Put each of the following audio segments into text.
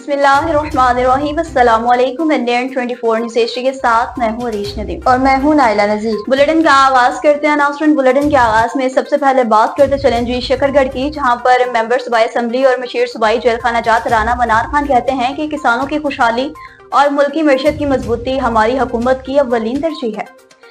बिस्मिल्लाहिर्रहमानिर्रहीम। अस्सलामुअलैकुम। Indian 24 news Asia के साथ मैं हूँ अरीश नदीम और मैं हूँ नाइला नजीर। बुलेटिन का आगाज करते हैं। अनाउंसमेंट बुलेटिन के आगाज में सबसे पहले बात करते चलें जी शकरगढ़ की, जहाँ पर मेंबर सूबाई असेंबली और मशीर सूबाई जेल नजात राना मनार खान कहते हैं कि किसानों की खुशहाली और मुल्की मईशत की मजबूती हमारी हुकूमत की अव्वलीन तरजीह है।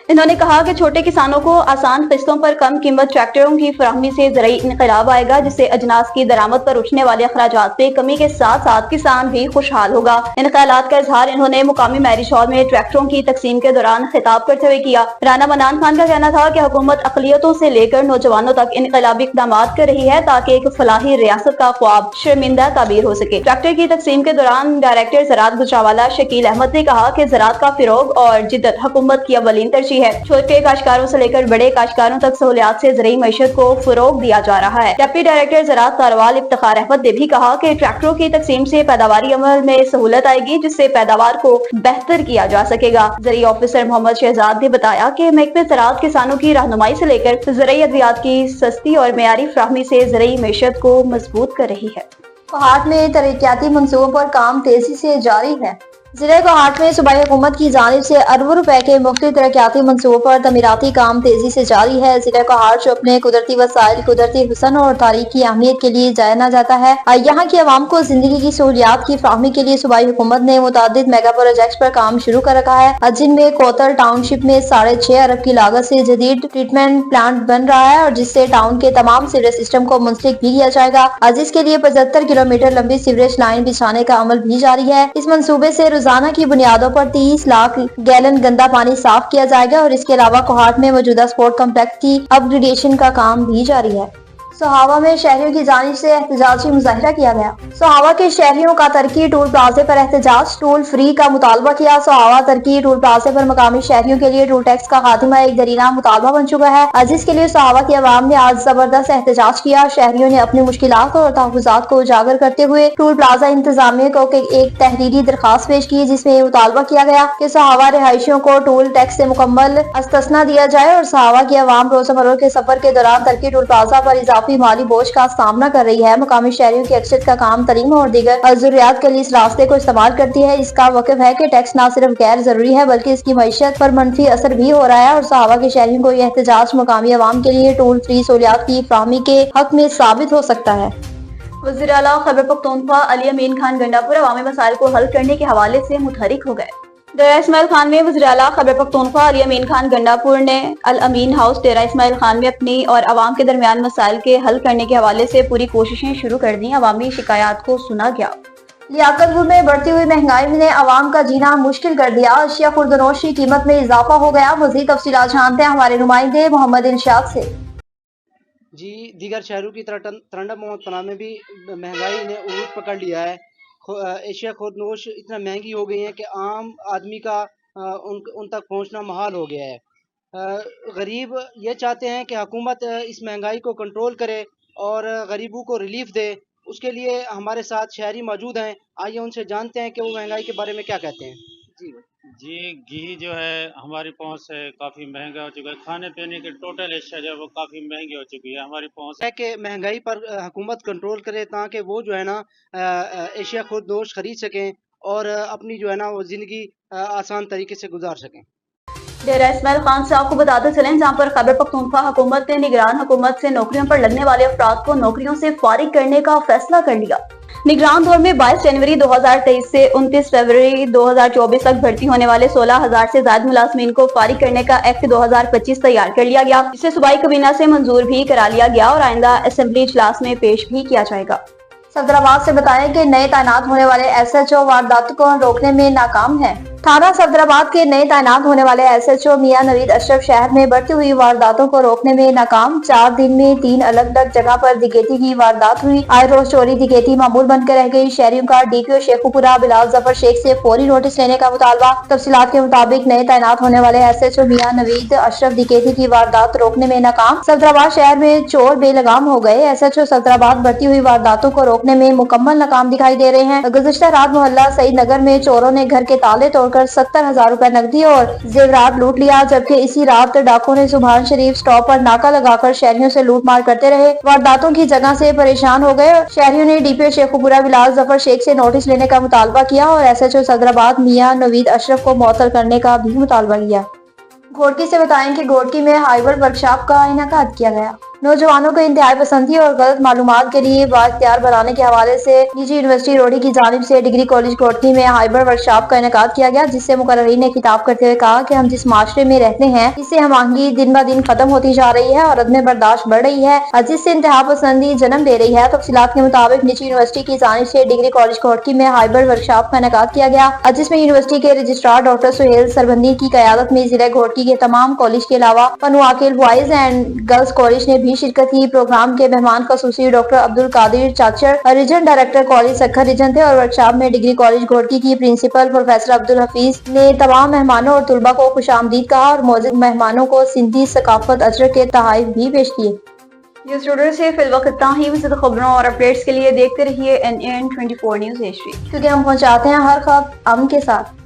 इन्होंने कहा कि छोटे किसानों को आसान किस्तों पर कम कीमत ट्रैक्टरों की फराहमी से ज़रूरी इनकलाब आएगा, जिससे अजनास की दरामद पर उठने वाले अखराजात पे कमी के साथ साथ किसान भी खुशहाल होगा। इन ख्यालात का इजहार इन्होंने मुकामी मैरिज हॉल में ट्रैक्टरों की तकसीम के दौरान खिताब करते हुए किया। राना मनान खान का कहना था कि हुकूमत अकलियतों से लेकर नौजवानों तक इनकलाबी इकदाम कर रही है ताकि एक फलाही रियासत का ख्वाब शर्मिंदा ताबीर हो सके। ट्रैक्टर की तकसीम के दौरान डायरेक्टर ज़राअत गुजरावाला शकील अहमद ने कहा कि ज़राअत का फिरोग और जिद्दत हुकूमत की अव्वलीन तरजीह है। छोटे काश्तकारों से लेकर बड़े काश्तकारों तक सहूलियात से ज़रूरी मईशत को फरोग दिया जा रहा है। डिप्टी डायरेक्टर ज़राअत कारवाल इफ्तिखार अहमद ने भी कहा कि ट्रैक्टरों की तकसीम से पैदावारी अमल में सहूलत आएगी, जिससे पैदावार को बेहतर किया जा सकेगा। ज़रूरी ऑफिसर मोहम्मद शहजाद ने बताया कि महकमे ज़राअत किसानों की रहनुमाई से लेकर ज़रूरी अद्वियात की सस्ती और मेयारी फराहमी से ज़रूरी मईशत को मजबूत कर रही है। कोहाट में तरक्याती मंसूबों पर काम तेजी से जारी है। जिले कोहाट में सूबाई हुकूमत की जानिब से अरबों रुपए के मुख्तलिफ तरक्याती मंसूबों पर तमीराती काम तेजी से जारी है। जिले कोहाट जो अपने कुदरती वसाइल, कुदरती हुस्न और तारीख की अहमियत के लिए जाना जाता है, यहाँ की आवाम को जिंदगी की सहूलियात की फराहमी के लिए सूबाई हुकूमत ने मुतादिद मेगा प्रोजेक्ट पर काम शुरू कर रखा है, जिनमें कोतल टाउनशिप में 6.5 अरब की लागत से जदीद ट्रीटमेंट प्लांट बन रहा है और जिससे टाउन के तमाम सीवरेज सिस्टम को मुंसलिक भी किया जाएगा, जिसके लिए 75 किलोमीटर लंबी सीवरेज लाइन बिछाने का अमल भी जारी है। इस मंसूबे से रोजाना की बुनियादों पर 30 लाख गैलन गंदा पानी साफ किया जाएगा और इसके अलावा कोहाट में मौजूदा स्पोर्ट कम्प्लेक्स की अपग्रेडेशन का काम भी जारी है। सोहावा में शहरियों की जानिब से एहतजाजी मुजाहिरा किया गया। सोहावा के शहरियों का तरक्की टूल प्लाजे पर एहतजाज, टूल फ्री का मुतालबा किया। सोहावा तरक्की टूल प्लाजे पर मकामी शहरियों के लिए टूल टैक्स का खात्मा एक दरीना मुतालबा बन चुका है, जिसके लिए सोहावा की आवाम ने आज जबरदस्त एहतजाज किया। शहरियों ने अपनी मुश्किलात और तहफ़्फ़ुज़ात को उजागर करते हुए टूल प्लाजा इंतजामिया को एक तहरीरी दरखास्त पेश की, जिसमें मुतालबा किया गया कि सोहावा रिहायशियों को टूल टैक्स से मुकम्मल इस्तस्ना दिया जाए और सोहावा की आवाम रोजमर्रा के सफर के दौरान तरक्की टूल प्लाजा पर माली बोझ का सामना कर रही है। मुकामी शहरियों की अक्सरियत का काम तलीम और दीगर जरूरियात के लिए इस रास्ते को इस्तेमाल करती है। इसका वक़्फ़ है कि टैक्स न सिर्फ गैर जरूरी है बल्कि इसकी मईशत पर मनफी असर भी हो रहा है और सोहावा के शहरियों को यह एहतजाज मुकामी अवाम के लिए टूल फ्री सहूलियात की फराहमी के हक में साबित हो सकता है। वज़ीर आला खैबर पख्तूनख्वा अली अमीन खान गंडापुर अवामी मसाइल को हल करने के हवाले से मुतहरिक हो गए। डेरा इस्माइल खान में वज़ीर आला खैबर पख्तूनख्वा अली अमीन खान गंडापुर ने अल अमीन हाउस डेरा इस्माइल खान में अपनी और आवाम के दरमियान मसाइल के हल करने के हवाले से पूरी कोशिशें शुरू कर दी। अवामी शिकायत को सुना गया। लियाकतपुर में बढ़ती हुई महंगाई ने आवाम का जीना मुश्किल कर दिया। अशिया खुर्दनोश की कीमत में इजाफा हो गया। मज़ीद तफसीलात जानते हैं हमारे नुमाइंदे मोहम्मद इरशाद से। जी, दीगर शहरों की तरह तरंडा मोहम्मद पनाह में भी महंगाई ने उरूज पकड़ लिया है। एशिया खुर्दनोश इतना महंगी हो गई है कि आम आदमी का उन तक पहुंचना महाल हो गया है। गरीब ये चाहते हैं कि हुकूमत इस महंगाई को कंट्रोल करे और गरीबों को रिलीफ दे। उसके लिए हमारे साथ शहरी मौजूद हैं, आइए उनसे जानते हैं कि वो महंगाई के बारे में क्या कहते हैं। जी, घी जो है हमारी पहुंच से काफ़ी महंगा हो चुका है। खाने पीने की टोटल एशिया जो है वो काफ़ी महंगी हो चुकी है। हमारी पहुंच है कि महंगाई पर हुकूमत कंट्रोल करे ताकि वो जो है ना एशिया खुर्दनोश खरीद सकें और अपनी जो है ना वो ज़िंदगी आसान तरीके से गुजार सकें। डेरा इस्माइल खान से आपको बताते चलें, जहाँ पर खैबर पख्तूनख्वा हुकूमत ने निगरान हुकूमत से नौकरियों पर लगने वाले अफराद को नौकरियों से फारिग करने का फैसला कर लिया। निगरान दौर में 22 जनवरी 2023 से 29 फरवरी 2024 तक भर्ती होने वाले 16,000 से ज्यादा मुलाजमीन को फारिग करने का एक्ट 2025 तैयार कर लिया गया, जिसे सूबाई काबीना से मंजूर भी करा लिया गया और आइंदा असेंबली इजलास में पेश भी किया जाएगा। सफदराबाद से बताएं कि नए तैनात होने वाले SHO वारदात को रोकने में नाकाम है। थाना सफदराबाद के नए तैनात होने वाले SHO मियां नवीद अशरफ शहर में बढ़ती हुई वारदातों को रोकने में नाकाम। 4 दिन में 3 अलग अलग जगह पर डकैती की वारदात हुई। आए रोज चोरी डकैती मामूल बनकर रह गई। शहरियों का DPO शेखुपुरा बिलाल जफर शेख से फौरी नोटिस लेने का मुतालबा। तफसीलात के मुताबिक नए तैनात होने वाले SHO मियां नवीद अशरफ डकैती की वारदात रोकने में नाकाम। सफदराबाद शहर में चोर बेलगाम हो गए। SHO सफदराबाद बढ़ती हुई वारदातों को रोकने में मुकम्मल नाकाम दिखाई दे रहे हैं। गुज़श्ता रात मोहल्ला सईद नगर में चोरों ने घर के ताले तोड़ توڑ کر 70,000 روپے نقدی اور زیورات لوٹ لیا، جبکہ اسی رات ڈاکو نے سبحان شریف سٹاپ پر ناکہ لگا کر شہریوں سے لوٹ مار کرتے رہے۔ وارداتوں کی جگہ سے پریشان ہو گئے۔ شہریوں نے ڈی پی او شیخوپورہ بلال ظفر شیخ سے نوٹس لینے کا مطالبہ کیا اور ایس ایچ او صدرآباد میاں نوید اشرف کو معطل کرنے کا بھی مطالبہ کیا۔ گھوڑکی سے بتائیں کہ گھوڑکی میں ہائیبرڈ ورکشاپ کا انعقاد کیا گیا۔ نوجوانوں کو انتہائی پسندی اور غلط معلومات کے لیے بااختیار بنانے کے حوالے سے نجی یونیورسٹی روڑی کی جانب سے ڈگری کالج گھوڑکی میں ہائیبرڈ ورکشاپ کا انعقاد کیا گیا، جس سے مقررین نے خطاب کرتے ہوئے کہا کہ ہم جس معاشرے میں رہتے ہیں اس سے ہم آہنگی دن بہ دن ختم ہوتی جا رہی ہے اور عدم برداشت بڑھ رہی ہے، جس سے انتہا پسندی جنم لے رہی ہے۔ تفصیلات کے مطابق نجی یونیورسٹی کی جانب سے ڈگری کالج گھوڑکی میں ہائیبرڈ ورکشاپ کا انعقاد کیا گیا، جس میں یونیورسٹی کے رجسٹرار ڈاکٹر سہیل سربندی کی قیادت میں ضلع گھوڑکی کے تمام کالج کے علاوہ Pano Aqil boys and girls college نے بھی شرکت کی۔ پروگرام کے مہمان خصوصی doctor Abdul Qadir Chachar region director college Sukkur region تھے اور ورکشاپ میں ڈگری کالج گھوڑکی کی پرنسپل پروفیسر عبدالحفیظ نے تمام مہمانوں اور طلباء کو خوش آمدید کہا اور موجود مہمانوں کو سندھی ثقافت اجرک کے تحائف بھی پیش کیے۔ نیوز روڈر سے فی الوقت اتنا ہی۔ مزید خبروں اور اپڈیٹس کے لیے دیکھتے رہیے NN 24 نیوز ایچ ڈی، کیونکہ ہم پہنچاتے ہیں ہر خبر امن کے ساتھ۔